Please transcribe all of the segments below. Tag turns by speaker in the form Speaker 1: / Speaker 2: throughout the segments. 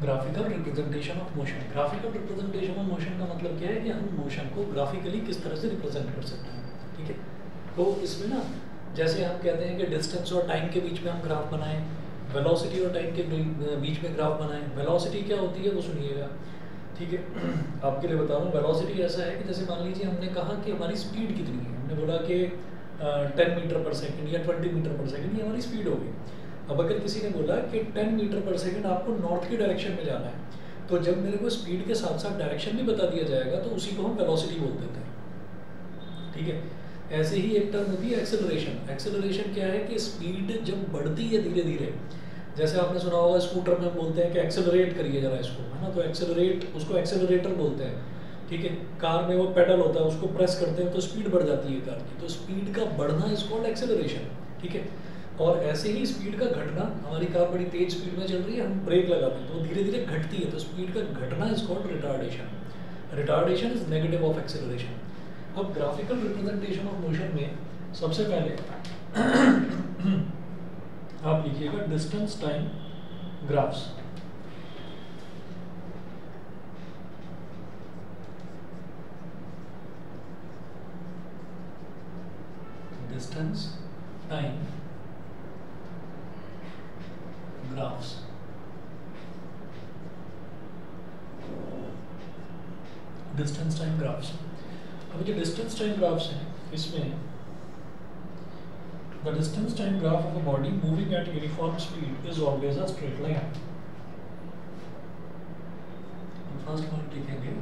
Speaker 1: Graphical representation of motion. Graphical representation of motion का मतलब क्या है कि हम मोशन को ग्राफिकली किस तरह से रिप्रेजेंट कर सकते हैं, ठीक है। तो इसमें ना जैसे हम कहते हैं कि डिस्टेंस और टाइम के बीच में हम ग्राफ बनाएं, वेलोसिटी और टाइम के बीच में ग्राफ बनाएं। वेलोसिटी क्या होती है वो सुनिएगा, ठीक है। आपके लिए बता रहा हूँ, वेलोसिटी ऐसा है कि जैसे मान लीजिए हमने कहा कि हमारी स्पीड कितनी है, हमने बोला कि 10 मीटर पर सेकंड या 20 मीटर पर सेकंड, ये हमारी स्पीड होगी। अब अगर किसी ने बोला कि 10 मीटर पर सेकंड आपको नॉर्थ की डायरेक्शन में जाना है, तो जब मेरे को स्पीड के साथ साथ डायरेक्शन भी बता दिया जाएगा तो उसी को हम वेलोसिटी बोल देते हैं, ठीक है। ऐसे ही एक टर्म होती है एक्सेलरेशन। एक्सेलरेशन क्या है कि स्पीड जब बढ़ती है धीरे धीरे, जैसे आपने सुना होगा स्कूटर में हम बोलते हैं कि एक्सेलरेट करिए जरा इसको, है ना, तो एक्सेलरेट, उसको एक्सेलरेटर बोलते हैं, ठीक है। कार में वो पेडल होता है, उसको प्रेस करते हैं तो स्पीड बढ़ जाती है कार की, तो स्पीड का बढ़ना इज कॉल्ड एक्सेलरेशन, ठीक है। और ऐसे ही स्पीड का घटना, हमारी कार बड़ी तेज स्पीड में चल रही है, हम ब्रेक लगाते हैं तो धीरे धीरे घटती है, तो स्पीड का घटना is called retardation. Retardation is negative of acceleration. अब ग्राफिकल रिप्रेजेंटेशन ऑफ मोशन में सबसे पहले आप लिखिएगा distance time graphs. Distance time graphs. Distance time graphs. अब जो डिस्टेंस टाइम ग्राफ्स हैं, इसमें the distance time graph of a body moving at uniform speed is always a straight line. First point लिखेंगे,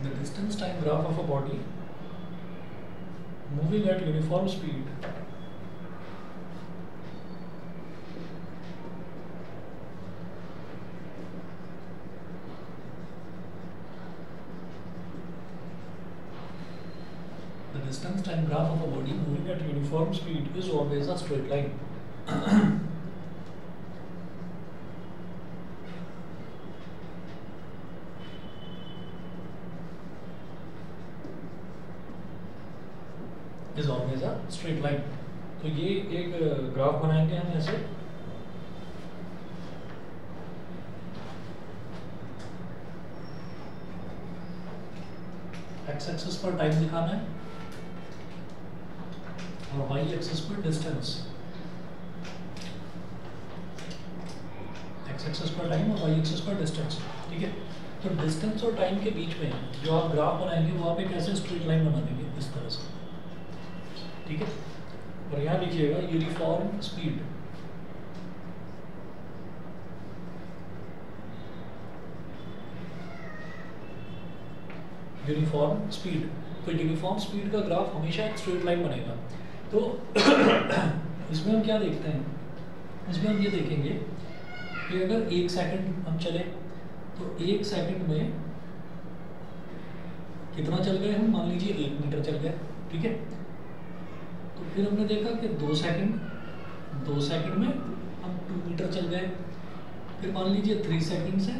Speaker 1: the distance time graph of a body moving at uniform speed the distance time graph of a body moving at uniform speed is always a straight line. is always a straight line. तो ये एक graph बनाएंगे हम ऐसे, x axis पर time दिखाना है और वाई एक्सिस पर डिस्टेंस। एक्स एक्सिस पर टाइम और वाई एक्सिस पर डिस्टेंस, ठीक है। तो डिस्टेंस और टाइम के बीच में जो आप ग्राफ बनाएंगे वो आप एक ऐसे स्ट्रेट लाइन बना देंगे इस तरह से, ठीक है। और यहाँ लिखिएगा यूनिफॉर्म स्पीड। यूनिफॉर्म स्पीड, तो यूनिफॉर्म स्पीड का ग्राफ हमेशा एक स्ट्रेट लाइन बनेगा। तो इसमें हम क्या देखते हैं, इसमें हम ये देखेंगे कि अगर 1 सेकंड हम चले तो 1 सेकंड में कितना चल गए हम, मान लीजिए 1 मीटर चल गए, ठीक है। तो फिर हमने देखा कि 2 सेकंड में हम 2 मीटर चल गए। फिर मान लीजिए 3 सेकंड्स है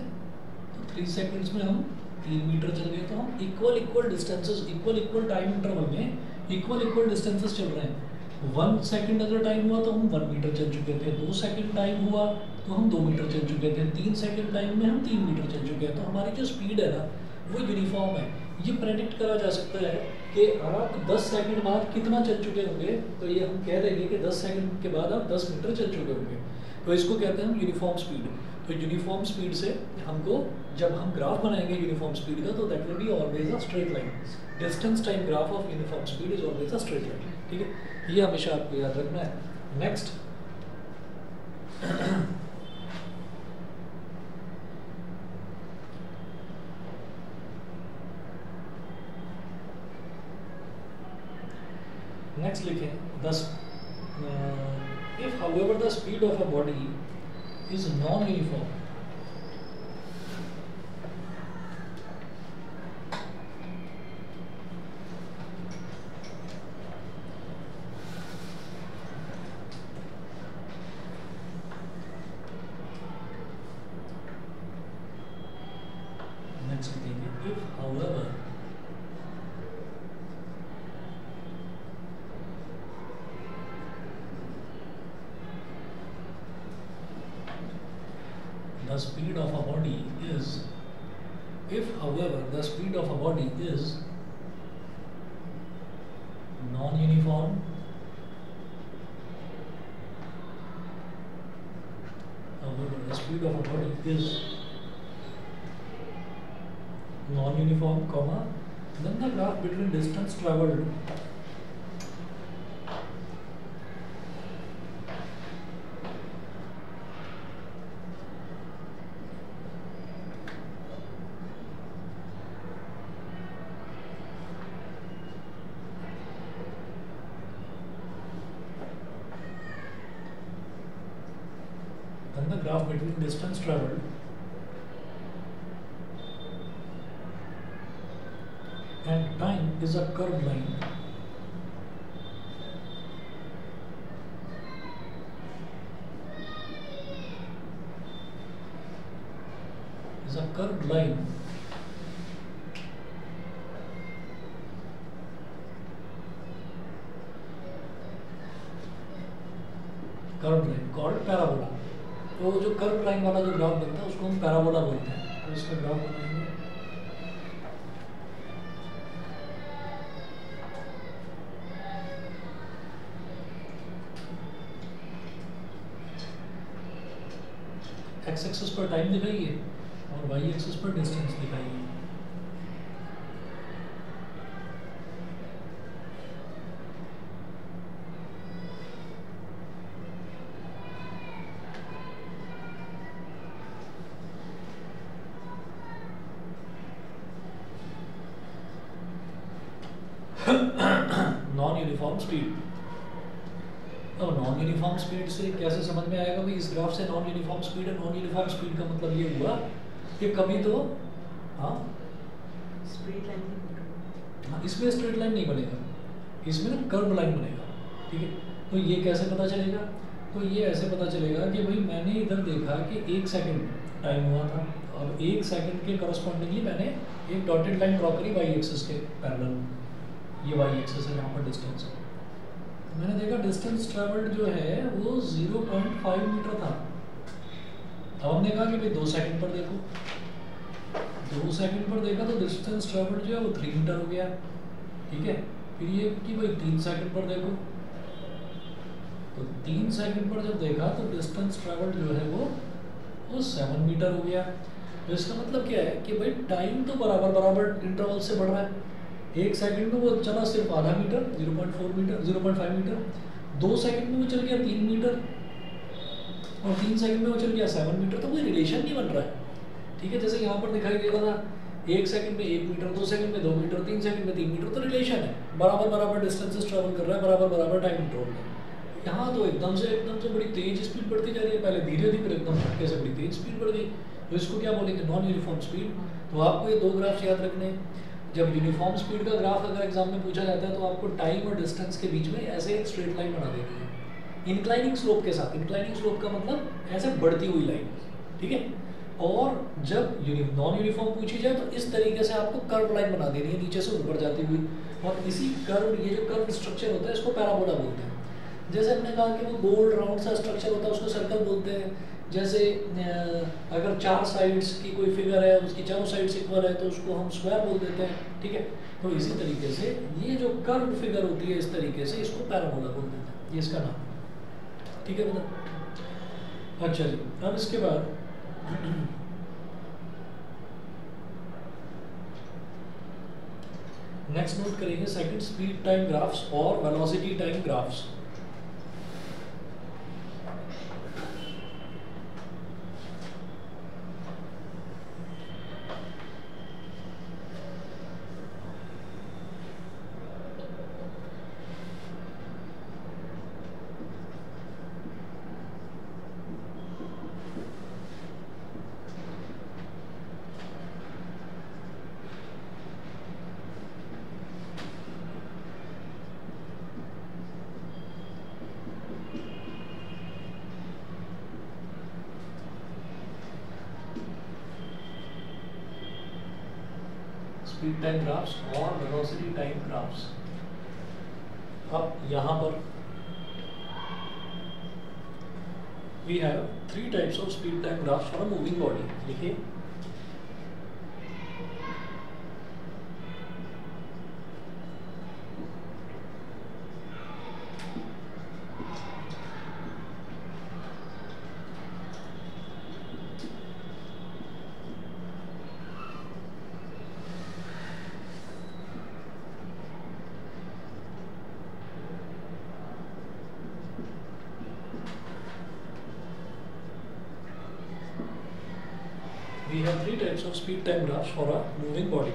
Speaker 1: तो 3 सेकंड्स में हम 3 मीटर चल गए। तो हम equal distances, equal time interval में इक्वल डिस्टेंसेस चल रहे हैं। 1 सेकंड अगर टाइम हुआ तो हम 1 मीटर चल चुके थे, 2 सेकंड टाइम हुआ तो हम 2 मीटर चल चुके थे, 3 सेकंड टाइम में हम 3 मीटर चल चुके हैं। तो हमारी जो स्पीड है ना वो यूनिफॉर्म है। ये प्रेडिक्ट करा जा सकता है कि आप 10 सेकंड बाद कितना चल चुके होंगे, तो ये हम कह देंगे कि 10 सेकंड के बाद आप 10 मीटर चल चुके होंगे। तो इसको कहते हैं हम यूनिफॉर्म स्पीड। तो यूनिफॉर्म स्पीड से हमको जब हम ग्राफ बनाएंगे यूनिफॉर्म स्पीड का, तो that will be always a straight line. Distance time graph of uniform speed is always a straight line, ठीक है। ये हमेशा आपको याद रखना है। नेक्स्ट, नेक्स्ट लिखें 10 if however the speed of a body is non-uniform, speed of a body is, if however the speed of a body is non-uniform, however the speed of a body is non-uniform, comma, then the graph between distance traveled distance traveled and time is a curved line, is a curved line called parabola. तो जो curve line वाला जो graph बनता है उसको हम parabola बोलते हैं। तो इसका ग्राफ बनाएंगे, एक्स एक्सिस पर टाइम दिखाइए और वाई एक्सिस पर डिस्टेंस दिखाइए। Non uniform speed. अब नॉन यूनिफॉर्म स्पीड से कैसे समझ में आएगा भाई इस ग्राफ से नॉन यूनिफॉर्म स्पीड है? नॉन यूनिफॉर्म स्पीड का मतलब ये हुआ कि कभी तो
Speaker 2: स्ट्रेट लाइन,
Speaker 1: इसमें स्ट्रेट लाइन नहीं बनेगा, इसमें ना कर्व लाइन बनेगा। ठीक है, तो ये कैसे पता चलेगा? तो ये ऐसे पता चलेगा कि भाई मैंने इधर देखा कि 1 सेकंड टाइम हुआ था, अब 1 सेकंड के करस्पॉन्डिंगली मैंने एक डॉटेड लाइन ड्रॉ करी वाई एक्सिस के पैरेलल। ये वाई एक्सिस है, यहाँ पर डिस्टेंस है। मैंने देखा डिस्टेंस ट्रैवल्ड जो है वो 0.5 मीटर था। अब हमने कहा कि भाई 2 सेकंड पर देखो, 2 सेकंड पर देखा तो डिस्टेंस ट्रैवल्ड जो है वो 3 मीटर हो गया। ठीक है, फिर ये कि भाई 3 सेकंड पर देखो, तो 3 सेकंड पर जब देखा तो डिस्टेंस ट्रैवल्ड जो है वो 7 मीटर हो गया। तो इसका मतलब क्या है कि भाई टाइम तो बराबर बराबर इंटरवल से बढ़ रहा है। 1 सेकंड में वो चला सिर्फ आधा मीटर 0.4 मीटर 0.5 मीटर, 2 सेकंड में वो चल गया 3 मीटर और 3 सेकंड में वो चल गया 7 मीटर। तो कोई रिलेशन नहीं बन रहा है। ठीक है, जैसे यहाँ पर दिखाई दे रहा था 1 सेकंड में 1 मीटर, 2 सेकंड में 2 मीटर, 3 सेकंड में 3 मीटर, तो रिलेशन है, बराबर बराबर डिस्टेंसेस ट्रैवल कर रहा है, बराबर बराबर टाइम इंटरवल में। यहाँ तो एकदम से बड़ी तेज स्पीड बढ़ती जा रही है, पहले धीरे धीरे एकदम झटके से बड़ी तेज स्पीड बढ़ गई। तो इसको क्या बोलेंगे? Non uniform speed. तो आपको ये 2 ग्राफ्स याद रखने हैं। जब यूनिफॉर्म स्पीड का ग्राफ अगर एग्जाम में पूछा जाता है तो आपको टाइम और डिस्टेंस के बीच में ऐसे एक स्ट्रेट लाइन बना देनी है इंक्लाइनिंग स्लोप के साथ। इंक्लाइनिंग स्लोप का मतलब ऐसे बढ़ती हुई लाइन। ठीक है, और जब नॉन यूनिफॉर्म पूछी जाए तो इस तरीके से आपको कर्व लाइन बना देनी है नीचे से ऊपर जाती हुई। और इसी कर्व, ये जो कर्व स्ट्रक्चर होता है इसको पैराबोला बोलते हैं। जैसे हमने कहा कि वो गोल राउंड सा स्ट्रक्चर होता है उसको सर्कल बोलते हैं। जैसे अगर 4 साइड्स की कोई फिगर है, उसकी चारों साइड्स इक्वल है तो उसको हम स्क्वायर बोल देते हैं। ठीक है, तो इसी तरीके से ये जो कर्व फिगर होती है इस तरीके से इसको पैराबोला बोल देते हैं, ये इसका नाम। ठीक है बेटा, अच्छा जी। अब इसके बाद नेक्स्ट नोट करेंगे सेकंड स्पीड टाइम ग्राफ्स और velocity time graphs. Speed time graphs और वेलोसिटी टाइम ग्राफ्स। अब यहाँ पर we have 3 types of speed time graphs for a moving body. लिखिए. We have 3 types of speed time graphs for a moving body.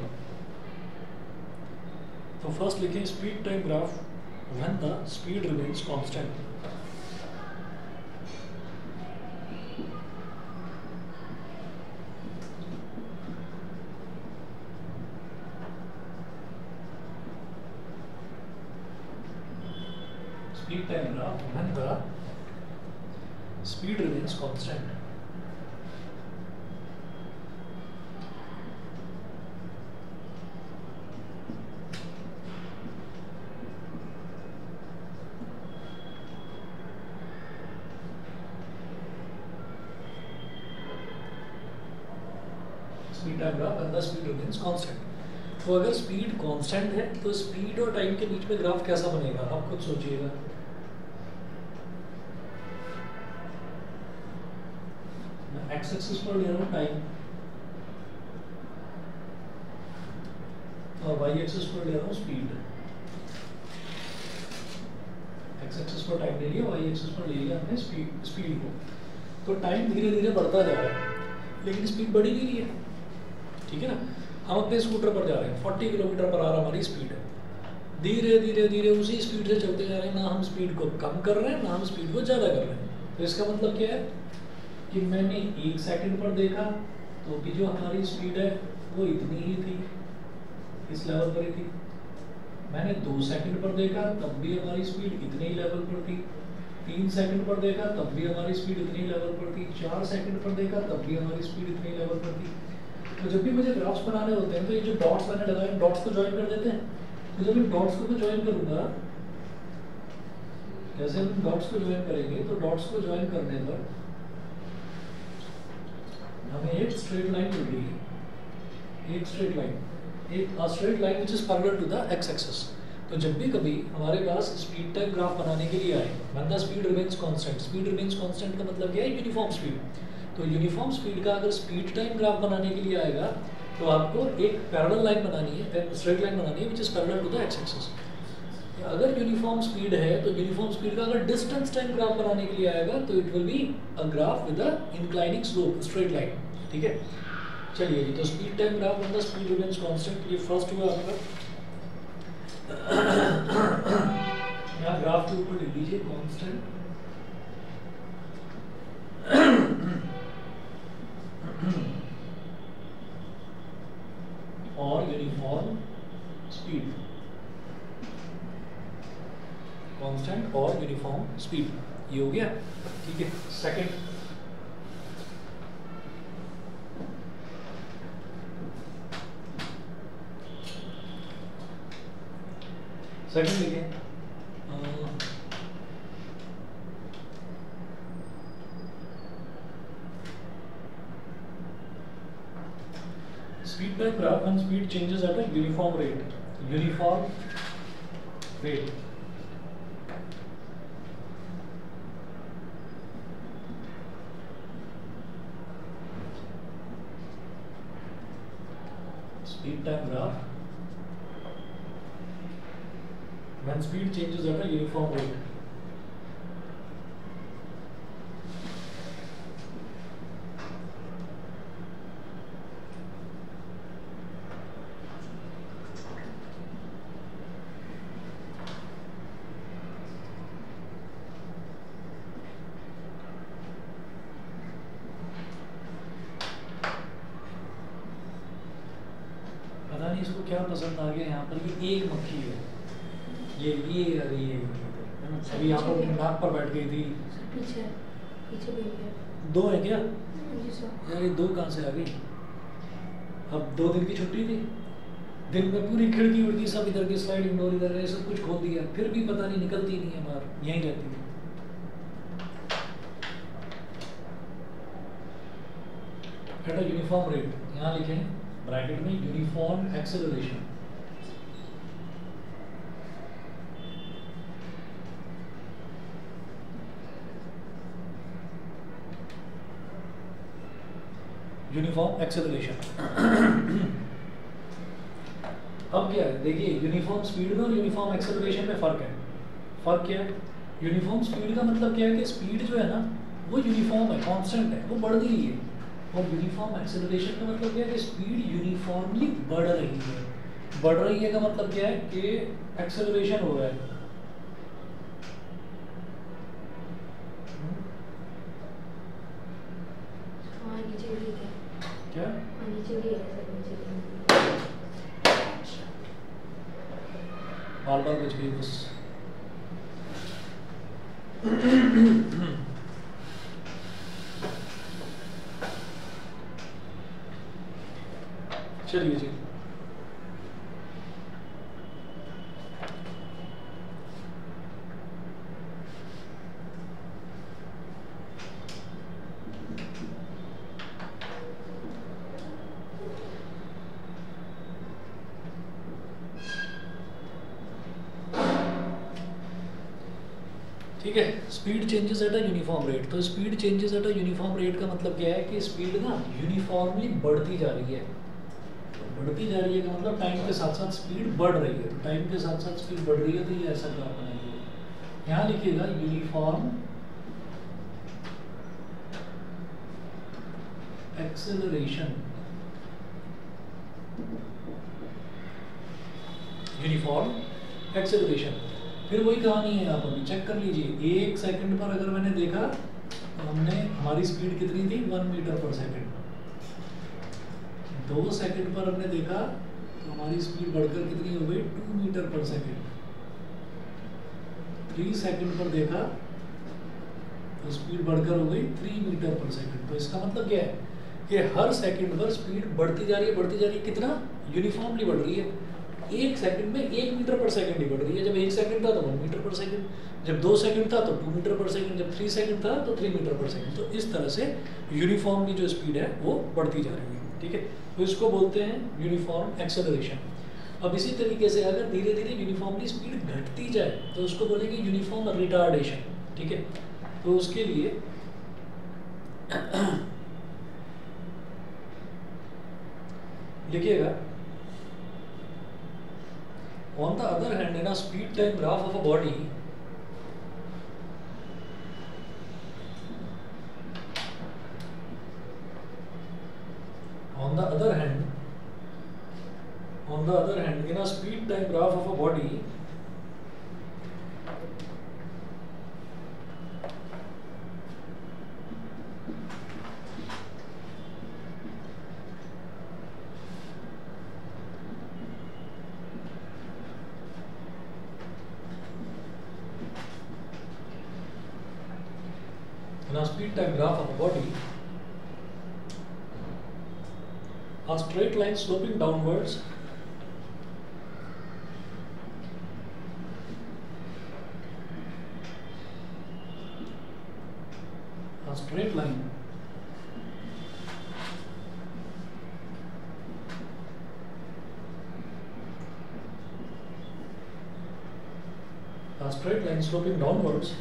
Speaker 1: तो first लिखें speed time graph when the speed remains constant. Speed time graph when the speed remains constant. Speed time graph and the speed remains constant. तो अगर speed constant है तो speed और time के बीच में graph कैसा बनेगा, आप खुद सोचिएगा. मैं एक्स एक्सिस पर ले रहा हूँ टाइम और वाई एक्सिस पर ले रहा हूँ स्पीड. एक्स एक्सिस पर टाइम ले लिया, वाई एक्सिस पर ले लिया हमने स्पीड को. तो टाइम धीरे धीरे बढ़ता जा रहा है लेकिन स्पीड बढ़ी नहीं रही है. ठीक है ना. हम अपने स्कूटर पर जा रहे हैं, 40 किलोमीटर पर आवर हमारी स्पीड है. धीरे धीरे धीरे उसी स्पीड से चलते जा रहे हैं. ना हम स्पीड को कम कर रहे हैं ना हम स्पीड को ज़्यादा कर रहे हैं. तो इसका मतलब क्या है कि मैंने 1 सेकंड पर देखा तो भी जो हमारी स्पीड है वो इतनी ही थी, इस लेवल पर ही थी. मैंने 2 सेकंड पर देखा तब भी हमारी स्पीड इतने ही लेवल पर थी. 3 सेकंड पर देखा तब भी हमारी स्पीड इतनी लेवल पर थी. 4 सेकंड पर देखा तब भी हमारी स्पीड इतनी लेवल पर थी. तो जब भी मुझे ग्राफ्स बनाने होते हैं तो ये जो डॉट्स मैंने लगाए डॉट्स को ज्वाइन कर देते हैं. तो जब इन डॉट्स को मैं ज्वाइन करूंगा, जैसे हम डॉट्स को ज्वाइन करेंगे तो डॉट्स को ज्वाइन करने पर हमें एक स्ट्रेट लाइन मिल रही है. एक स्ट्रेट लाइन, एक straight line which is parallel to the X axis. तो जब भी कभी हमारे पास स्पीड टाइम ग्राफ बनाने के लिए आए, when the speed remains constant. Speed remains constant का मतलब क्या है, यूनिफॉर्म स्पीड. तो यूनिफॉर्म स्पीड का अगर स्पीड टाइम ग्राफ बनाने के लिए आएगा तो आपको एक पैरेलल लाइन बनानी है, स्ट्रेट लाइन बनानी है which is parallel to the X axis. अगर यूनिफॉर्म स्पीड है तो यूनिफॉर्म स्पीड का अगर डिस्टेंस टाइम ग्राफ बनाने के लिए आएगा तो it will be a graph with a inclining slope, straight line. ठीक है. चलिए जी. तो speed time graph when the speed remains constant, ये फर्स्ट हुआ आपका. यहाँ ग्राफ के ऊपर लिख लीजिए कांस्टेंट और यूनिफॉर्म स्पीड. कांस्टेंट और यूनिफॉर्म स्पीड, ये हो गया. ठीक है. सेकंड लिखें. Speed time graph when speed changes at a uniform rate. Uniform rate. Speed time graph when speed changes at a uniform rate. इसको क्या पसंद आ गया यहाँ पर, ये एक मक्खी है. ये अरे ये अभी यहाँ पर नाक पर बैठ गई थी.
Speaker 2: पीछे पीछे भी है.
Speaker 1: 2 है क्या
Speaker 2: जी
Speaker 1: यार? ये 2 कहाँ से आ गई? अब 2 दिन की छुट्टी थी, दिन में पूरी खिड़की उड़की सब इधर की स्लाइडिंग डोर इधर है, सब कुछ खोल दिया, फिर भी पता नहीं निकलती नहीं है बाहर, यहीं रहती है. एट अ यूनिफॉर्म रेट, यहाँ लिखें ब्रैकेट में यूनिफॉर्म एक्सेलरेशन, यूनिफॉर्म एक्सेलरेशन। अब क्या है, देखिए यूनिफॉर्म स्पीड में और यूनिफॉर्म एक्सेलरेशन में फ़र्क है। फ़र्क क्या है? यूनिफॉर्म स्पीड का मतलब क्या है कि स्पीड जो है ना वो यूनिफॉर्म है, कांस्टेंट है, वो बढ़ रही है। और यूनिफॉर्म एक्सेलरेशन का मतलब क्या है कि स्पीड यूनिफॉर्मली बढ़ रही है। बढ़ रही है का मतलब क्या है कि एक्सेलरेशन हो रहा है। क्या बार बार बच गई बस। चलिए जी, ठीक है। Speed changes at a uniform rate, तो speed changes at a uniform rate का मतलब क्या है कि स्पीड ना यूनिफॉर्मली बढ़ती जा रही है। बढ़ती जा रही है का मतलब टाइम के साथ साथ स्पीड बढ़ रही है। तो टाइम के साथ साथ स्पीड बढ़ रही है, तो ये ऐसा ग्राफ बनाएंगे। यहाँ लिखिएगा यूनिफॉर्म एक्सेलरेशन, यूनिफॉर्म एक्सेलरेशन। फिर वही कहानी है, आप अभी चेक कर लीजिए। 1 सेकंड पर अगर मैंने देखा तो हमने हमारी स्पीड कितनी थी 1 मीटर पर सेकंड। 2 सेकंड पर हमने देखा तो हमारी स्पीड बढ़कर कितनी हो गई 2 मीटर पर सेकंड। 3 सेकंड पर देखा तो स्पीड बढ़कर हो गई 3 मीटर पर सेकंड। तो इसका मतलब क्या है कि हर सेकंड पर स्पीड बढ़ती जा रही है, बढ़ती जा रही है। कितना यूनिफॉर्मली बढ़ रही है। 1 सेकंड में 1 मीटर पर सेकंड ही बढ़ रही है। जब 1 सेकंड था तो 1 मीटर पर सेकंड, जब 2 सेकंड था तो 2 मीटर पर सेकंड, जब 3 सेकंड था तो 3 मीटर पर सेकंड। तो इस तरह से यूनिफॉर्मली जो स्पीड है वो बढ़ती जा रही है। ठीक है, तो इसको बोलते हैं यूनिफॉर्म एक्सेलरेशन। अब इसी तरीके से अगर धीरे धीरे यूनिफॉर्मली स्पीड घटती जाए तो उसको बोलेंगे यूनिफॉर्म रिटार्डेशन। ठीक है, तो उसके लिए लिखिएगा on the other hand in a speed time graph of a body on the other hand in a speed time graph of a body speed time graph of a body, a straight line sloping downwards sloping downwards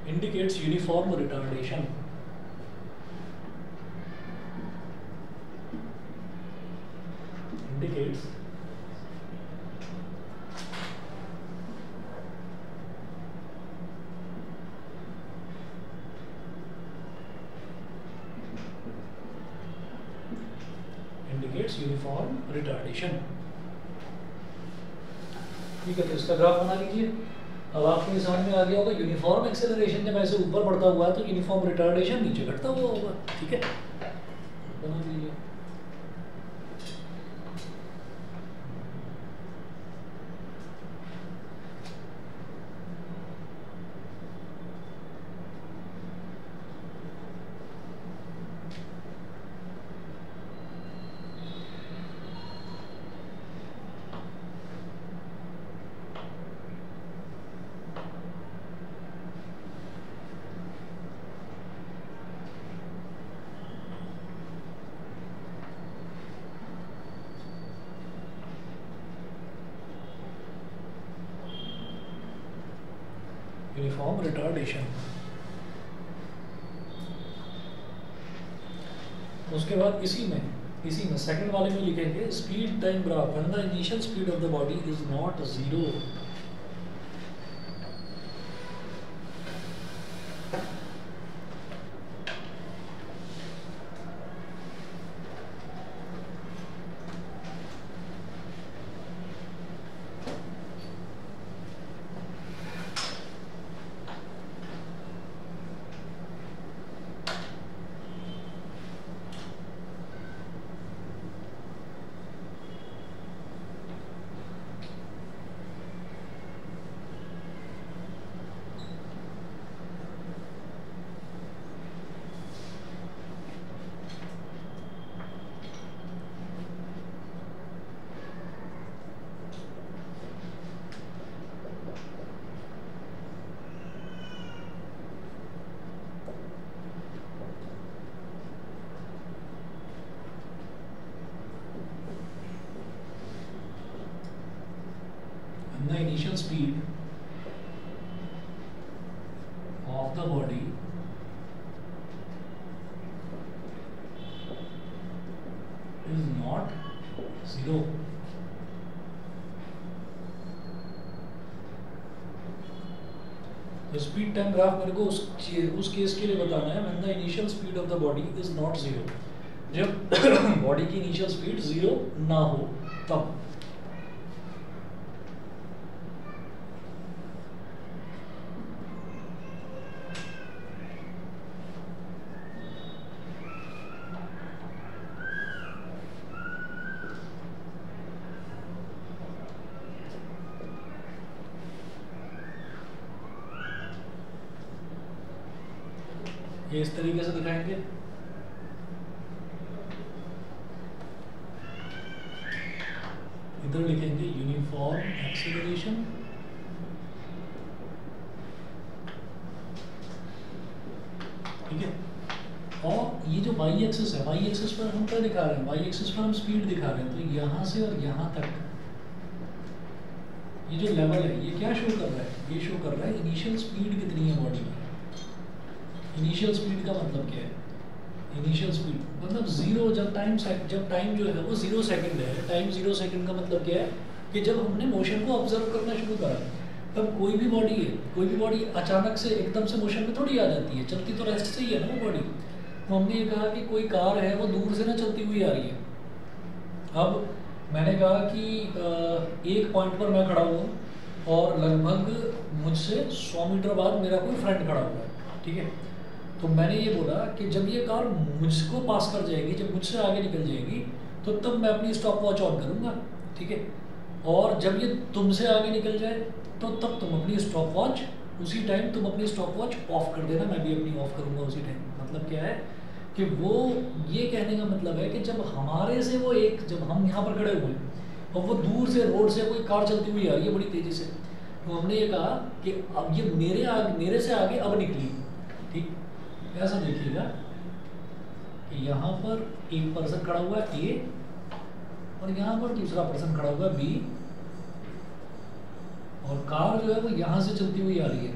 Speaker 1: indicates uniform retardation. Indicates uniform retardation. ठीक है, तो इसका graph बना लीजिए। अब आपको ये समझ में आ गया होगा यूनिफॉर्म एक्सेलरेशन जब ऐसे ऊपर बढ़ता हुआ है तो यूनिफॉर्म रिटार्डेशन नीचे घटता हुआ होगा। ठीक है, बना लीजिए। Uniform retardation. उसके बाद इसी में सेकंड वाले में लिखेंगे speed time graph when the initial speed of the body is not zero. The initial speed of the body is not zero. तो स्पीड टाइम ग्राफ मेरे को उस केस के लिए बताना है when the initial speed of the body is not zero, जब body की इनिशियल स्पीड जीरो ना हो तब। ये इस तरीके से दिखाएंगे। इधर लिखेंगे यूनिफॉर्म एक्सीलरेशन, ठीक है। और ये जो वाई एक्सिस है, वाई एक्सिस पर हम क्या दिखा रहे हैं, वाई एक्सिस पर हम स्पीड दिखा रहे हैं। तो यहाँ से और यहाँ तक ये जो लेवल है ये क्या शो कर रहा है, ये शो कर रहा है इनिशियल स्पीड कितनी है बॉडी में। इनिशियल स्पीड का मतलब क्या है, इनिशियल स्पीड मतलब जीरो, जब टाइम जो है वो 0 सेकंड है। टाइम 0 सेकंड का मतलब क्या है कि जब हमने मोशन को ऑब्जर्व करना शुरू करा, तब कोई भी बॉडी है, कोई भी बॉडी अचानक से एकदम से मोशन में थोड़ी आ जाती है, चलती तो रेस्ट से ही है ना वो बॉडी। तो हमने ये कहा कि कोई कार है वो दूर से ना चलती हुई आ रही है। अब मैंने कहा कि एक पॉइंट पर मैं खड़ा हूँ और लगभग मुझसे 100 मीटर बाद मेरा कोई फ्रेंड खड़ा हुआ है, ठीक है। तो मैंने ये बोला कि जब ये कार मुझको पास कर जाएगी, जब मुझसे आगे निकल जाएगी, तो तब मैं अपनी स्टॉप वॉच ऑन करूँगा, ठीक है। और जब ये तुमसे आगे निकल जाए तो तब तुम अपनी स्टॉप वॉच उसी टाइम तुम अपनी स्टॉप वॉच ऑफ कर देना, मैं भी अपनी ऑफ करूँगा उसी टाइम। मतलब क्या है कि वो ये कहने का मतलब है कि जब हमारे से वो एक, जब हम यहाँ पर खड़े हुए और वो दूर से रोड से कोई कार चलती हुई आ रही है बड़ी तेज़ी से, तो हमने ये कहा कि अब ये मेरे से आगे अब निकली, ठीक। ऐसा देखिएगा कि यहाँ पर एक पर्सन खड़ा हुआ है ए और यहाँ पर दूसरा पर्सन खड़ा हुआ है बी, और कार जो है वो यहाँ से चलती हुई आ रही है।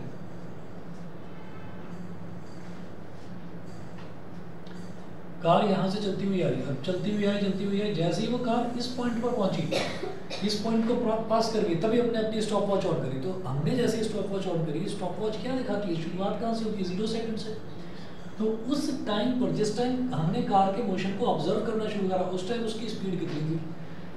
Speaker 1: कार यहाँ से चलती हुई आ रही है, अब चलती हुई है, जैसे ही वो कार इस पॉइंट पर पहुंची, इस पॉइंट को पास कर गई, तभी हमने अपनी स्टॉप वॉच ऑन करी। तो हमने जैसे स्टॉप वॉच ऑन करी, स्टॉप वॉच क्या दिखाती है, शुरुआत कहाँ से होती है, 0 सेकंड से। तो उस टाइम पर, जिस टाइम हमने कार के मोशन को ऑब्जर्व करना शुरू करा, उस टाइम उसकी स्पीड कितनी थी,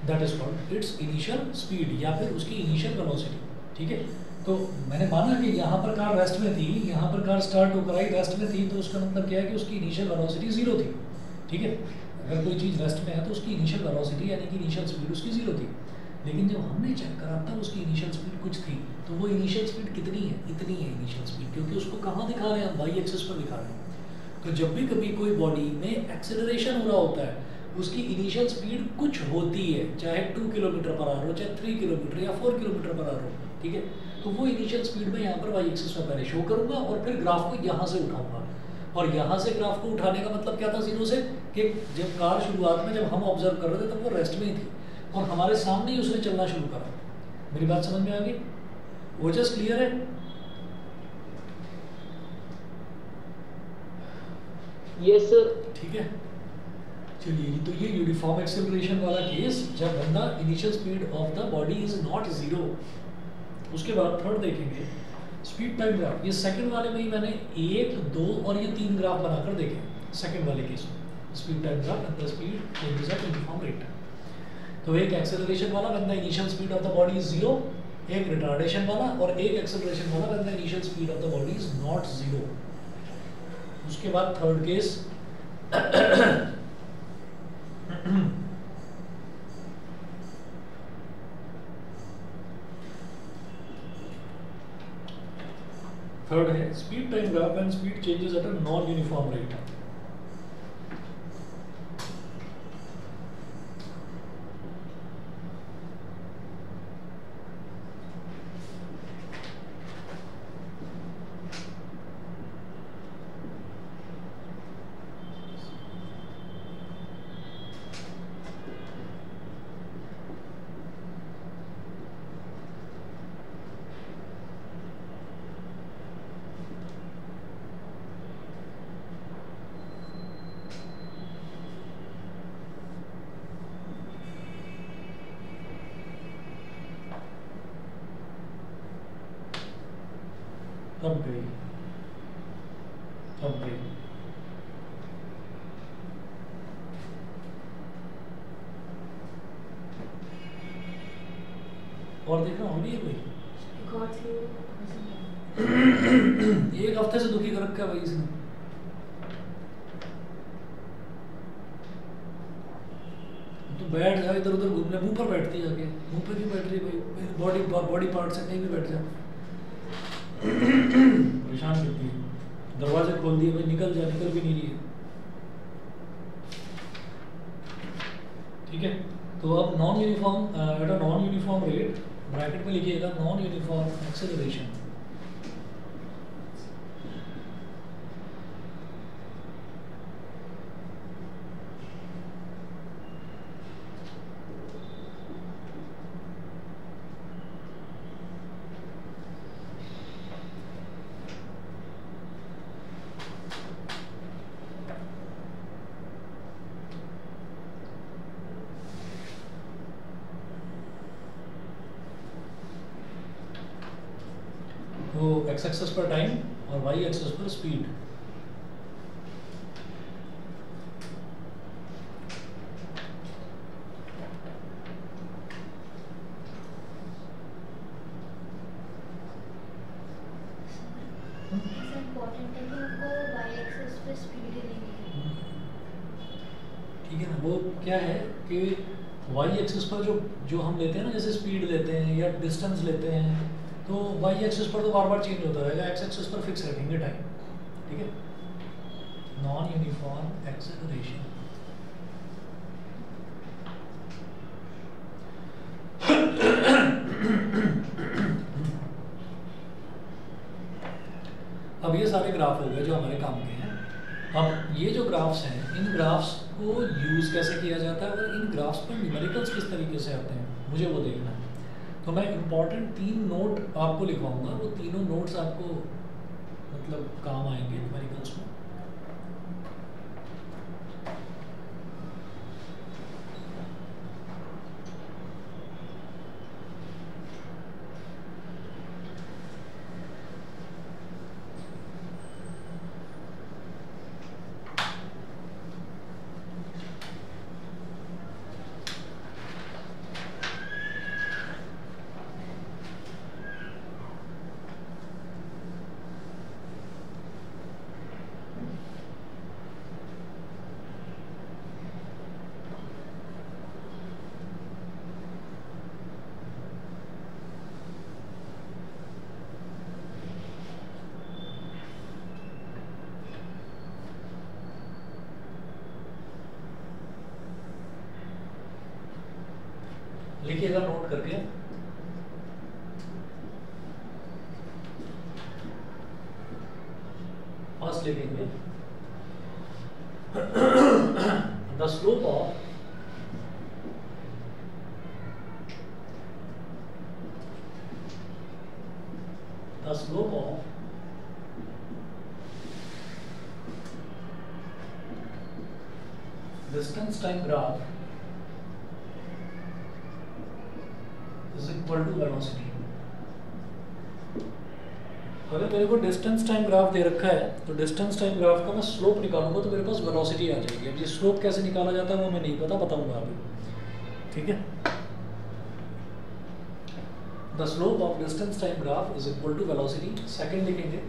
Speaker 1: that is called its initial speed या फिर उसकी इनिशियल वेलोसिटी, ठीक है। तो मैंने माना कि यहाँ पर कार रेस्ट में थी, यहाँ पर कार स्टार्ट होकर आई रेस्ट में थी, तो उसका मतलब क्या है कि उसकी इनिशियल वेलोसिटी 0 थी, ठीक है। अगर कोई चीज़ रेस्ट में है तो उसकी इनिशियल वेलोसिटी यानी कि इनिशियल स्पीड उसकी 0 थी। लेकिन जब हमने चेक करा तब उसकी इनिशियल स्पीड कुछ थी। तो वो इनिशियल स्पीड कितनी है, इतनी है इनिशियल स्पीड, क्योंकि उसको कहाँ दिखा रहे हैं हम, वाई एक्सिस पर दिखा रहे हैं। तो जब भी कभी कोई बॉडी में एक्सेलरेशन हो रहा होता है, उसकी इनिशियल स्पीड कुछ होती है, चाहे 2 किलोमीटर पर आवर हो, चाहे 3 किलोमीटर या 4 किलोमीटर पर आवर हो, ठीक है। तो वो इनिशियल स्पीड में यहाँ पर वाई एक्सिस में पहले शो करूँगा और फिर ग्राफ को यहाँ से उठाऊंगा। और यहाँ से ग्राफ को उठाने का मतलब क्या था 0 से, कि जब कार शुरुआत में जब हम ऑब्जर्व कर रहे थे तब वो रेस्ट में ही थी और हमारे सामने ही उसने चलना शुरू करा। मेरी बात समझ में आ गई, वो जस्ट क्लियर है।
Speaker 3: Yes sir.
Speaker 1: ठीक है, चलिए तो ये यूनिफॉर्म एक्सेलरेशन वाला केस जब बंदा initial speed of the body is not zero. उसके बाद थर्ड देखेंगे स्पीड टाइम ग्राफ। ये सेकंड वाले में ही मैंने 1, 2 और ये 3 ग्राफ बनाकर देखे सेकंड वाले केस में, speed time graph and the speed changes eight uniform rate. तो एक एक्सेलरेशन वाला when the initial speed of the body is zero, एक रिटार्डेशन वाला, और एक एक्सेलरेशन वाला when the initial speed of the body is not zero. उसके बाद थर्ड केस थर्ड है speed time graph and speed changes at a non uniform rate. अब गई और देखना होगी कोई एक हफ्ते से दुखी कर रखा है भाई इसने। तो बैठ जा, इधर उधर घूमने, मुंह पर बैठती है जाके, मुंह पे क्यों बैठ रही है भाई? बॉडी पार्ट से कहीं भी बैठ जा, परेशान करती है। दरवाजे खोल दिए भाई, निकल जा, निकल भी नहीं रही है। ठीक है, तो अब non uniform at a non uniform rate bracket में लिखिएगा नॉन यूनिफॉर्म एक्सेलरेशन। तो एक्स एक्सेस पर टाइम और वाई एक्सेस पर स्पीड। ठीक है ना, वो क्या है कि वाई एक्सेस पर जो हम लेते हैं ना, जैसे स्पीड लेते हैं या डिस्टेंस लेते हैं, तो वाई एक्सेस पर तो बार बार चेंज होता रहेगा, एक्स एक्सेस पर फिक्स रखेंगे टाइम। ठीक है, नॉन यूनिफॉर्म एक्सेलरेशन। अब ये सारे ग्राफ हो गए जो हमारे काम के हैं। अब ये जो ग्राफ्स हैं, इन ग्राफ्स को यूज़ कैसे किया जाता है और इन ग्राफ्स पर न्यूमेरिकल्स किस तरीके से आते हैं, मुझे वो देखना है। तो मैं इम्पॉर्टेंट 3 नोट आपको लिखवाऊंगा, वो तीनों नोट्स आपको मतलब काम आएंगे न्यूमेरिकल्स में। लिखिएगा नोट करके। फर्स्ट लिखेंगे the slope of distance time graph is equal to velocity. अगर मेरे को डिस्टेंस टाइम ग्राफ दे रखा है तो डिस्टेंस टाइम ग्राफ का मैं स्लोप निकालूंगा तो मेरे पास वेलोसिटी आ जाएगी। अब ये स्लोप कैसे निकाला जाता है वो मैं नहीं पता, बताऊंगा अभी, ठीक है। The slope of distance time graph is equal to velocity. Second लिखेंगे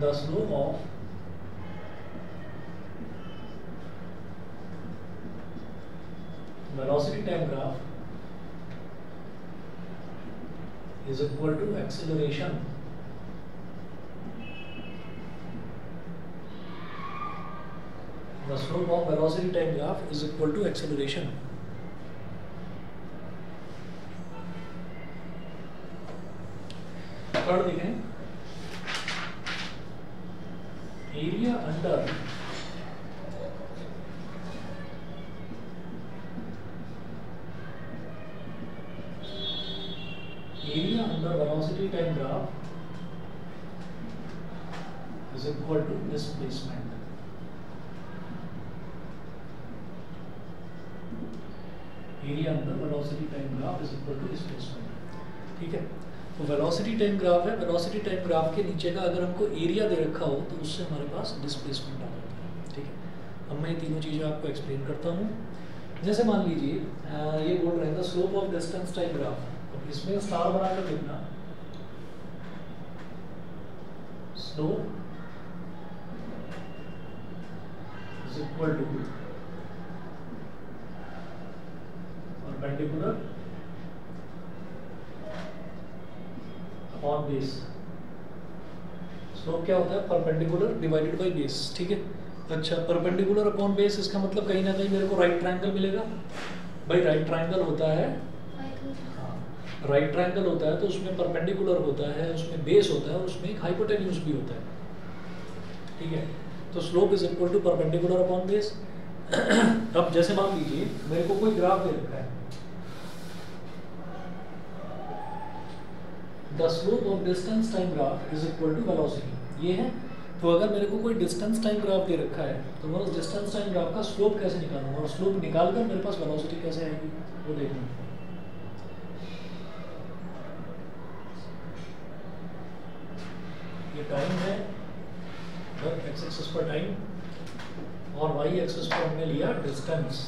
Speaker 1: the slope of velocity time graph is equal to acceleration the slope of velocity time graph is equal to acceleration। Third देखें area under area under velocity time graph is equal to displacement। area under velocity time graph is equal to displacement, ठीक है। तो velocity time graph है, velocity time graph के नीचे का अगर हमको एरिया दे रखा हो तो उससे हमारे पास डिस्प्लेसमेंट आ जाता है, ठीक है। अब मैं ये तीनों चीज़ें आपको एक्सप्लेन करता हूँ। जैसे मान लीजिए ये बोल रहे हैं slope of distance time graph, इसमें स्टार बनाकर लिखना slope is equal to perpendicular upon base. Slope क्या होता है? परपेंडिकुलर डिवाइडेड बाय बेस, ठीक है। अच्छा, परपेंडिकुलर अपॉन बेस इसका मतलब कहीं ना कहीं मेरे को राइट ट्रायंगल मिलेगा। भाई राइट ट्रायंगल होता है, राइट ट्रायंगल होता है तो उसमें परपेंडिकुलर होता है, उसमें बेस होता है, उसमें एक हाइपोटेन्यूज भी होता है, ठीक है। तो slope is equal to perpendicular upon base. अब जैसे मान लीजिए मेरे को कोई ग्राफ दे रखा है, the slope of distance time graph is equal to velocity, ये है। तो अगर मेरे को कोई डिस्टेंस टाइम ग्राफ दे रखा है तो मैं उस डिस्टेंस टाइम ग्राफ का स्लोप कैसे निकालूंगा और स्लोप निकाल कर मेरे पास वेलोसिटी कैसे आएगी वो देखूंगा। ये टाइम है, एक्स एक्सिस पर टाइम और वाई एक्सिस पर हमने लिया डिस्टेंस।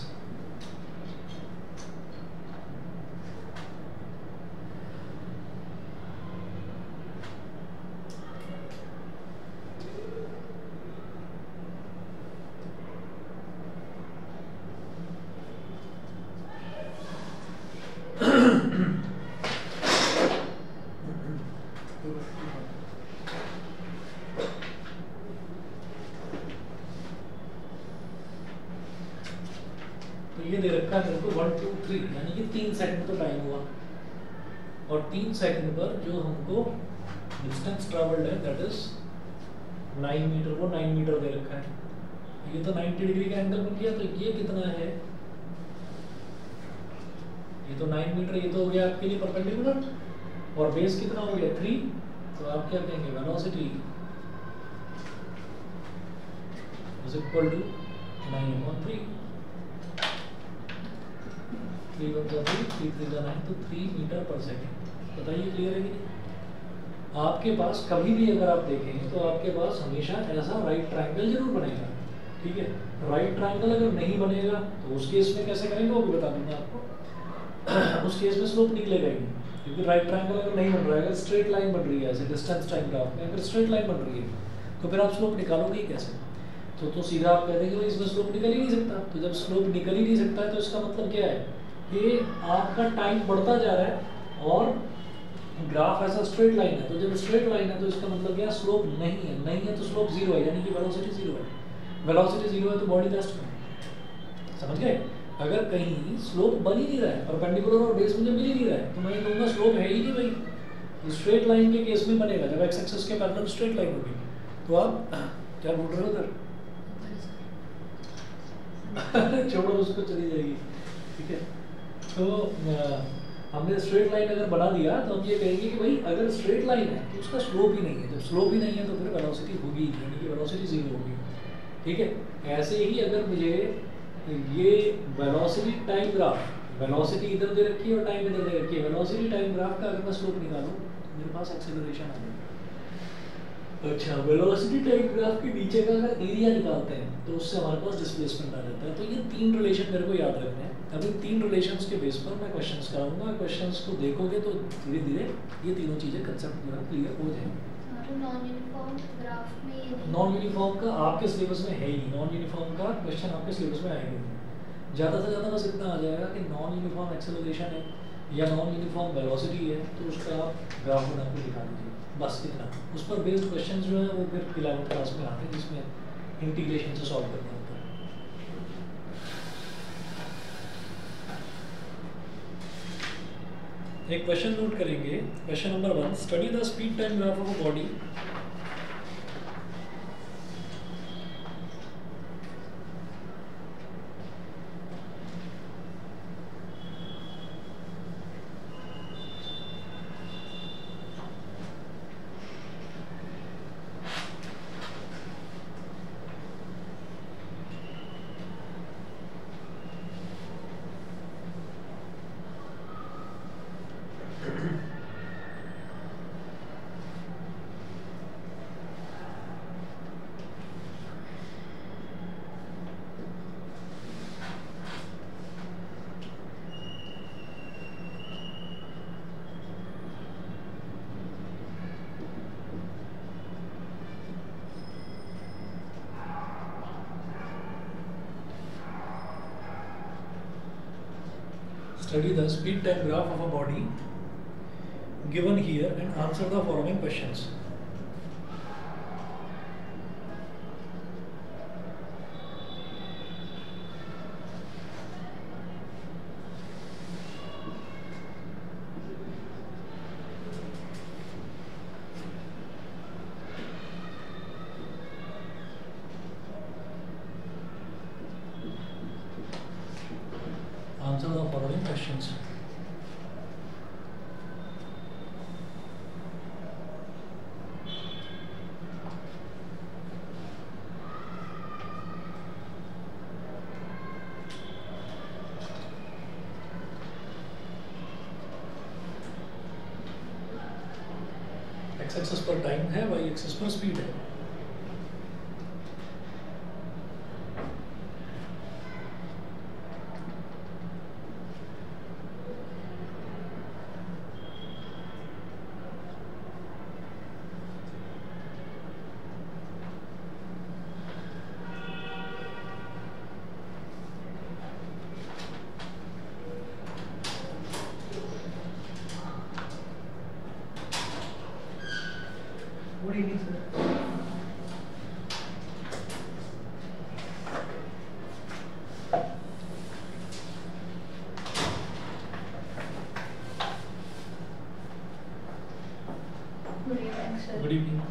Speaker 1: ये दे रखा है मेरे को 1 2 3 यानी कि 3 सेकंड तो टाइम हुआ और 3 सेकंड पर जो हमको डिस्टेंस ट्रैवल्ड है दैट इज 9 मीटर, वो 9 मीटर दे रखा है। ये तो 90 डिग्री का एंगल बन गया, तो ये कितना है? ये तो 9 मीटर, ये तो हो गया आपके लिए परपेंडिकुलर और बेस कितना हो गया 3। तो आप क्या कहेंगे? वेलोसिटी इज इक्वल टू 9/3 3 × 3 3 × 9 तो 3 मीटर पर सेकेंड। बताइए क्लियर है कि नहीं? आपके पास कभी भी अगर आप देखें तो आपके पास हमेशा ऐसा राइट ट्रायंगल जरूर बनेगा, ठीक है। राइट ट्रायंगल अगर नहीं बनेगा तो उस केस में कैसे करेंगे वो भी बता दूंगा आपको। उस केस में स्लोप निकलेगा ही नहीं, क्योंकि राइट ट्रायंगल अगर नहीं बन रहा है, अगर स्ट्रेट लाइन बन रही है ऐसे डिस्टेंस टाइम ग्राफ में, अगर स्ट्रेट लाइन बन रही है तो फिर आप स्लोप निकालोगे ही कैसे? तो सीधा आप कह देंगे इसमें स्लोप निकल ही नहीं सकता। तो जब स्लोप निकल ही नहीं सकता है तो इसका मतलब क्या है कि आपका टाइम बढ़ता जा रहा है और ग्राफ ऐसा स्ट्रेट लाइन है। तो जब स्ट्रेट लाइन है तो इसका मतलब क्या? स्लोप नहीं है, नहीं है तो स्लोप 0 है, यानी कि वेलोसिटी 0 है। वेलोसिटी 0 है तो बॉडी रेस्ट में, समझ गए? अगर कहीं स्लोप बन ही नहीं रहा है, परपेंडिकुलर और बेस मुझे मिल ही नहीं रहा है, तो मैं कहूँगा स्लोप है ही नहीं भाई। स्ट्रेट लाइन के केस में बनेगा जब एक्स एक्सिस के पैरेलल स्ट्रेट लाइन होगी। तो आप क्या बोल रहे हो उधर? छोड़ो उसको, चली जाएगी, ठीक है। तो हमने स्ट्रेट लाइन अगर बना दिया तो हम ये कहेंगे कि भाई अगर स्ट्रेट लाइन है तो उसका स्लोप ही नहीं है, जब स्लोप ही नहीं है तो फिर वेलोसिटी होगी ही, यानी कि वेलोसिटी जीरो होगी। ठीक है, ऐसे ही अगर मुझे ये वेलोसिटी टाइम ग्राफ, वेलोसिटी इधर दे रखी है और टाइम इधर दे रखी है, वेलोसिटी टाइम ग्राफ का अगर मैं स्लोप निकालूं तो मेरे पास एक्सेलरेशन आ जाएगा। अच्छा, वेलोसिटी टाइम ग्राफ के नीचे का अगर एरिया निकालते हैं तो उससे हमारे पास डिस्प्लेसमेंट आ जाता है। तो ये तीन रिलेशन मेरे को याद रखने हैं। अब इन तीन रिलेशंस के बेस पर मैं क्वेश्चंस कराऊंगा, क्वेश्चंस को देखोगे तो धीरे धीरे ये तीनों चीज़ें कंसेप्ट पूरा क्लियर हो जाएंगे।
Speaker 2: नॉन यूनिफॉर्म ग्राफ में ये नहीं,
Speaker 1: नॉन यूनिफॉर्म का आपके सिलेबस में है ही, नॉन यूनिफॉर्म का क्वेश्चन आपके सिलेबस में आएगा नहीं। ज़्यादा से ज़्यादा बस इतना आ जाएगा कि नॉन यूनिफॉर्म एक्सेलरेशन है या नॉन यूनिफॉर्म वेलोसिटी है तो उसका आप ग्राफ बना के दिखा दीजिए, बस इतना। उस पर बेस्ड क्वेश्चन जो है वो फिर 11th क्लास में आते हैं जिसमें इंटीग्रेशन से सॉल्व करना होता है। एक क्वेश्चन नोट करेंगे, question number 1, study the speed time graph of a body Study the speed time graph of a body given here and answer the following questions. Answer the following questions. X axis पर time है, Y axis पर speed है। What do you need, sir?
Speaker 2: Good evening, sir.
Speaker 1: Good evening.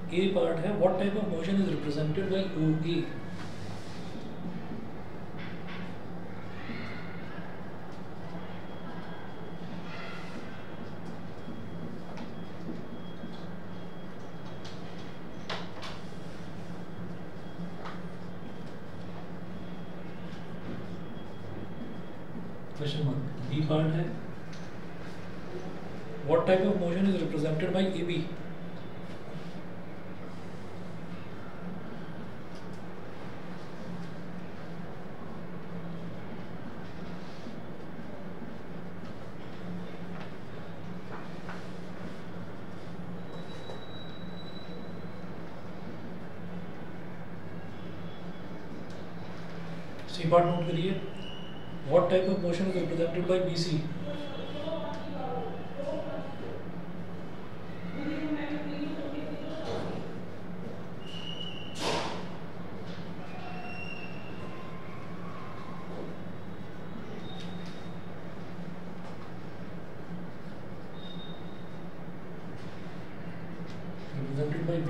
Speaker 1: A part है, what type of motion is represented by OA? Question mark. B part है, what type of motion is represented by AB? C part note करिए, what type of motion is represented by BC?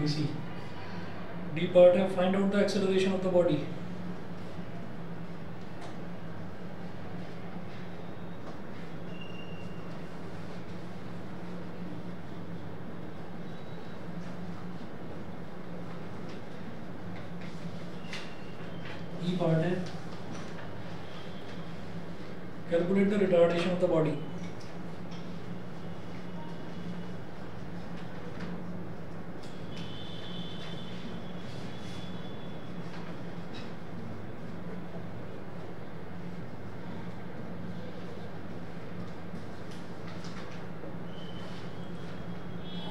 Speaker 1: BC. D part है find out the acceleration of the body. E part है calculate the retardation of the body.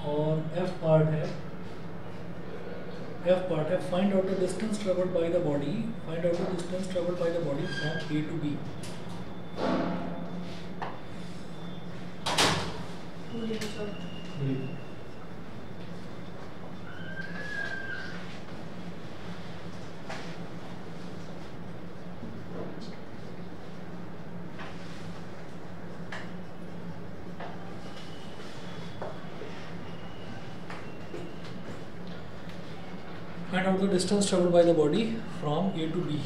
Speaker 1: और F part है find out the distance traveled by the body. Find out the distance traveled by the body from A to B. Find out the distance traveled by the body from A to B.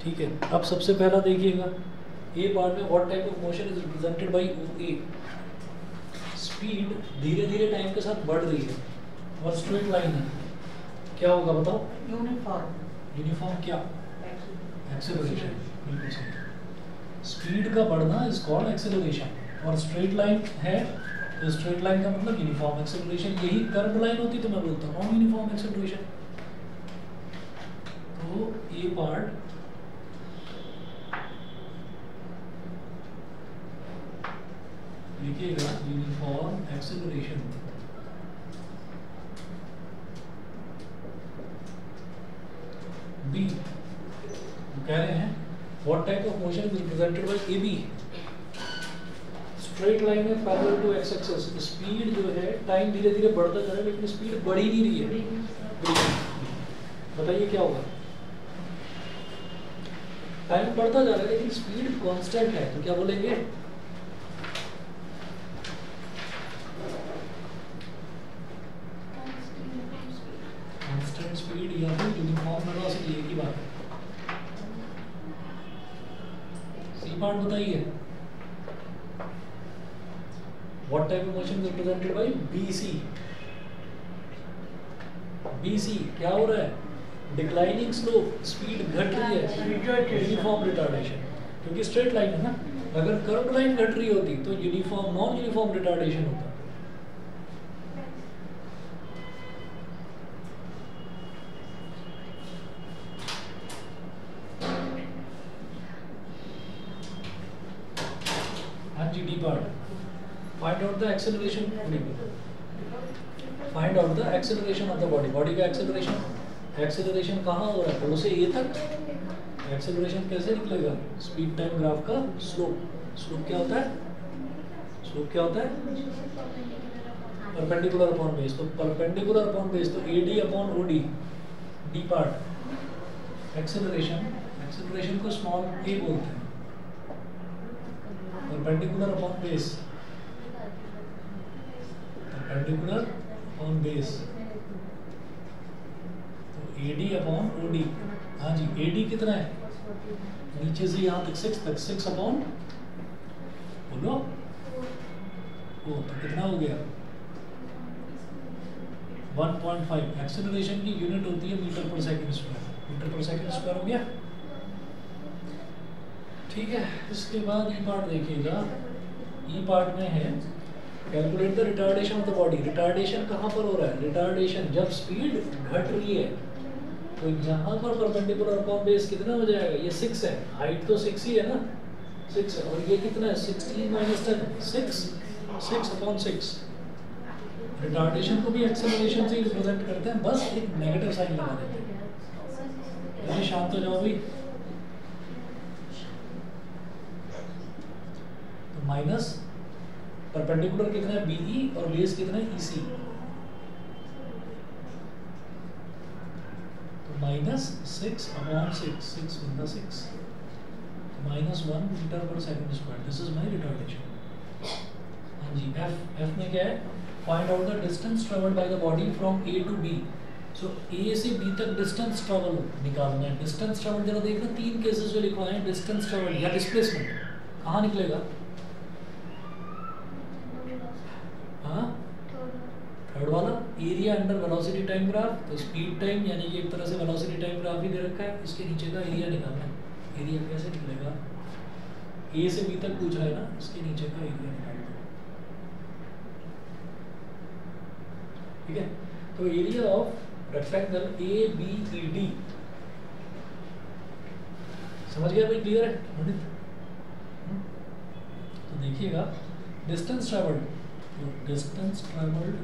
Speaker 1: ठीक है, अब सबसे पहला देखिएगा A part में what type of motion is represented by OA. Speed धीरे धीरे time के साथ बढ़ रही है और स्ट्रेट लाइन है, क्या होगा बताओ? यूनिफॉर्म क्या? एक्सेलरेशन. बिल्कुल सही. स्पीड का बढ़ना इज कॉल्ड एक्सेलरेशन और स्ट्रेट लाइन है तो स्ट्रेट लाइन का मतलब यूनिफॉर्म एक्सेलरेशन. यही कर्व लाइन होती तो मैं बोलता हूँ नॉन यूनिफॉर्म एक्सेलरेशन. तो ए पार्ट लिखिएगा यूनिफॉर्म एक्सेलरेशन. बी कह रहे हैं what type of motion is represented by A B. Straight line में parallel to X axis. Speed जो है टाइम धीरे धीरे बढ़ता जा रहा है लेकिन स्पीड बढ़ ही नहीं रही है. बताइए क्या होगा? टाइम बढ़ता जा रहा है लेकिन स्पीड कांस्टेंट है तो क्या बोलेंगे? कांस्टेंट स्पीड या फिर यूनिफॉर्म वेलोसिटी. एक ही बात है. सी पार्ट बताइए what type of motion is represented by BC. BC क्या हो रहा है? Declining slope. स्पीड घट रही है. Uniform retardation. क्योंकि स्ट्रेट लाइन है ना. अगर कर्व लाइन घट रही होती तो यूनिफॉर्म नॉन यूनिफॉर्म रिटार्डेशन होता. हाँ जी. D part find out the acceleration. Find out the acceleration of the body. Body का acceleration कहाँ हो रहा है? O से A तक. Acceleration कैसे निकलेगा? Speed time ग्राफ का slope क्या होता है? Perpendicular upon base. तो perpendicular upon base तो AD upon OD. D part acceleration को small a बोलते हैं. Perpendicular upon base. perpendicular on base तो AD upon OD. हाँ जी. AD कितना है? नीचे से यहाँ तक 6 तक 6 अपॉन बोलो ओ तो कितना हो गया? 1.5. एक्सेलरेशन की यूनिट होती है मीटर पर सेकंड स्क्वायर. मीटर पर सेकंड स्क्वायर हो गया. ठीक है. इसके बाद ई पार्ट देखिएगा. ई पार्ट में है calculate the retardation of the body. Retardation कहाँ पर हो रहा है? रिटार्डेशन जब स्पीड घट रही है तो यहाँ पर परपेंडिकुलर अपॉन बेस कितना हो जाएगा? ये 6 है. हाइट तो 6 ही है ना. 6 है और ये कितना है? 16 माइनस 10 6 अपॉन 6. रिटार्डेशन को भी एक्सेलरेशन से रिप्रेजेंट करते हैं. बस एक नेगेटिव साइन लगा देते हैं. शांत हो जाओ भाई. तो माइनस परपेंडिकुलर कितना है? BE और बेस कितना है? EC. तो माइनस 6 अपॉन 6 गुना 6 -1 मीटर पर second square. This is my retardation. हाँ जी. F में क्या है? Find out the distance travelled by the body from A to B. So A से बी तक डिस्टेंस ट्रेवल निकालना है। डिस्टेंस ट्रेवल जरा देखना, 3 केसेस जो लिखवाए हैं, डिस्टेंस ट्रेवल या डिस्प्लेसमेंट, कहाँ निकलेगा? हाँ, थर्ड वाला, area under velocity time graph. तो स्पीड टाइम यानी कि एक तरह से वेलोसिटी टाइम ग्राफ ही दे रखा है, इसके नीचे का एरिया निकालना है। एरिया कैसे निकलेगा? ए से बी तक पूछा है ना, इसके नीचे का एरिया निकालना है। ठीक है, तो area of rectangle A B E D, समझ गया भाई? क्लियर है पंडित? तो देखिएगा, distance travelled, distance travelled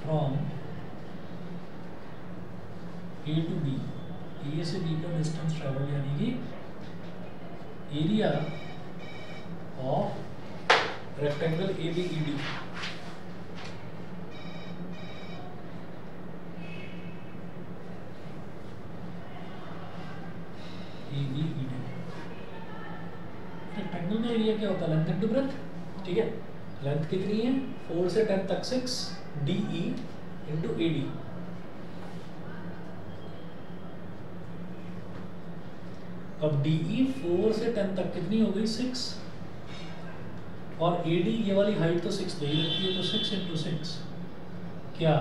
Speaker 1: from A to B, A से बी का डिस्टेंस ट्रेवल यानी कि area of rectangle A B E D. Rectangle का एरिया क्या होता है? Length into breadth. ठीक है, लेंथ कितनी है? 4 से 10 तक 6 D E into A D. अब डी ई 4 से 10 तक कितनी हो गई? 6, और ए डी ये वाली हाइट तो 6 दे ही रखी है, तो 6 इंटू 6 क्या?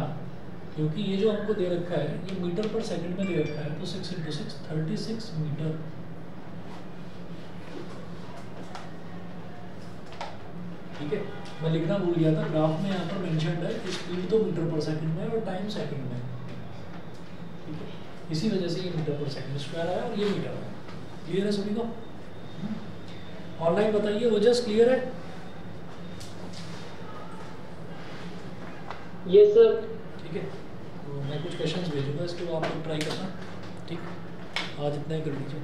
Speaker 1: क्योंकि ये जो हमको दे रखा है ये मीटर पर सेकंड में दे रखा है, तो 6 इंटू 6 36 मीटर। ठीक है, मैं लिखना भूल गया था, ग्राफ में यहाँ पर मेंशन्ड है कि स्पीड तो मीटर पर सेकंड में और टाइम सेकंड में। ठीक है, इसी वजह से ये मीटर पर सेकंड स्क्वायर आया और ये मीटर है। क्लियर है सभी को? ऑनलाइन बताइए, वो जस्ट क्लियर है?
Speaker 3: Yes sir.
Speaker 1: ठीक है, तो मैं कुछ क्वेश्चंस भेजूंगा, इसके बाद आप लोग ट्राई करना। ठीक, आज इतना ही कर लीजिए।